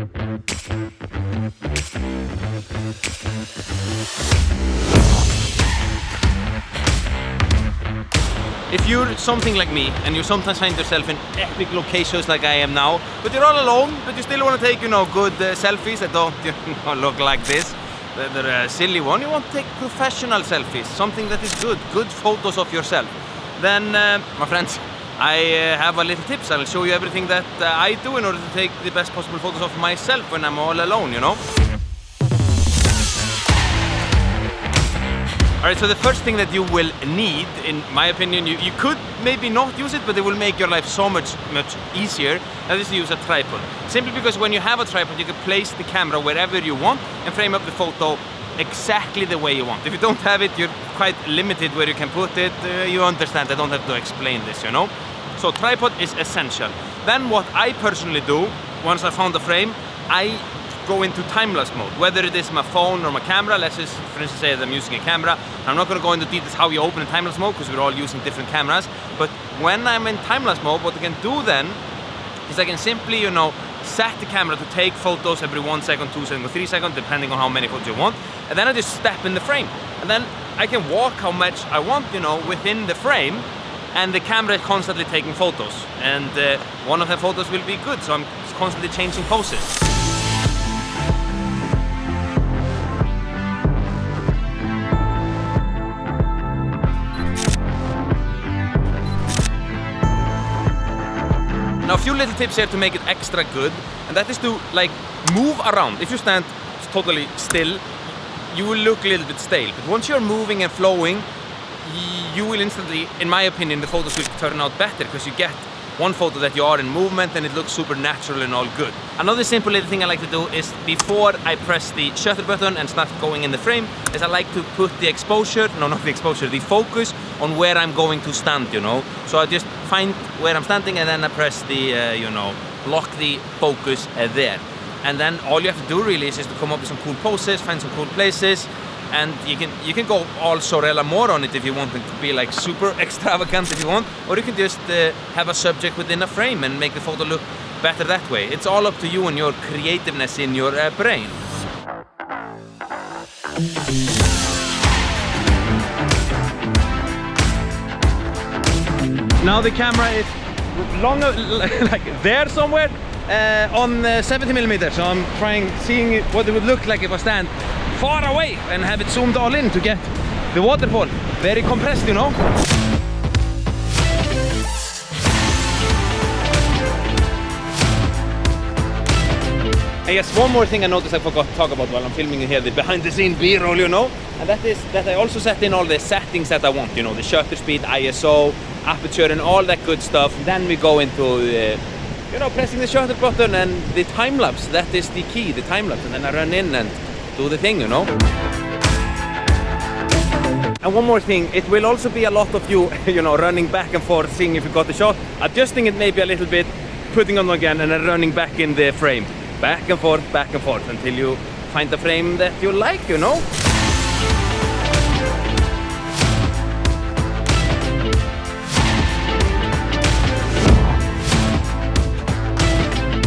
If you're something like me and you sometimes find yourself in epic locations like I am now, but you're all alone, but you still want to take, good selfies that don't look like this, they're a silly one, you want to take professional selfies, something that is good photos of yourself, then, my friends, I have a little tips. I'll show you everything that I do in order to take the best possible photos of myself when I'm all alone, Alright, so the first thing that you will need, in my opinion, you could maybe not use it, but it will make your life so much easier, that is to use a tripod. Simply because when you have a tripod, you can place the camera wherever you want and frame up the photo exactly the way you want. If you don't have it, you're quite limited where you can put it. You understand, I don't have to explain this, So tripod is essential. Then what I personally do, once I found the frame, I go into time-lapse mode, whether it is my phone or my camera. Let's just, for instance, say that I'm using a camera. I'm not going to go into details how you open a time-lapse mode because we're all using different cameras. But when I'm in time-lapse mode, what I can do then is I can simply, set the camera to take photos every 1 second, 2 seconds, or 3 seconds, depending on how many photos you want. And then I just step in the frame. And then I can walk how much I want, within the frame. And the camera is constantly taking photos. And one of the photos will be good, so I'm constantly changing poses. Now, a few little tips here to make it extra good, and that is to move around. If you stand totally still, you will look a little bit stale. But once you're moving and flowing, you will instantly, in my opinion, the photos will turn out better because you get one photo that you are in movement and it looks super natural and all good. Another simple little thing I like to do is before I press the shutter button and start going in the frame is I like to put the exposure, no, not the exposure, the focus on where I'm going to stand, So I just find where I'm standing and then I press the, lock the focus there. And then all you have to do really is just to come up with some cool poses, find some cool places, and you can go all sorella more on it if you want it to be super extravagant if you want, or you can just have a subject within a frame and make the photo look better that way. It's all up to you and your creativeness in your brain. Now the camera is longer, there somewhere on 70mm, so I'm seeing what it would look like if I stand far away and have it zoomed all in to get the waterfall very compressed, I guess one more thing I noticed I forgot to talk about while I'm filming here, the behind the scene B-roll, and that is that I also set in all the settings that I want, the shutter speed, ISO, aperture and all that good stuff. Then we go into pressing the shutter button and the time-lapse. That is the key, the time-lapse, and then I run in and do the thing, And one more thing, it will also be a lot of you, running back and forth, seeing if you got the shot, adjusting it maybe a little bit, putting on again, and then running back in the frame. Back and forth, until you find the frame that you like,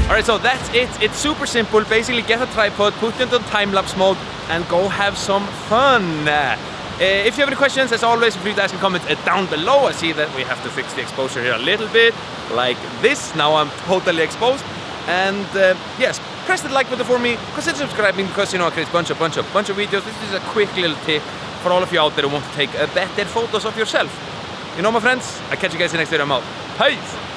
Alright, so that's it. It's super simple. Basically, get a tripod, put it into time-lapse mode, and go have some fun. If you have any questions, as always, feel free to ask in comments down below. I see that we have to fix the exposure here a little bit, like this. Now I'm totally exposed. And yes, press the like button for me. Consider subscribing because I create a bunch of videos. This is a quick little tip for all of you out there who want to take better photos of yourself. My friends, I'll catch you guys in the next video. I'm out. Peace!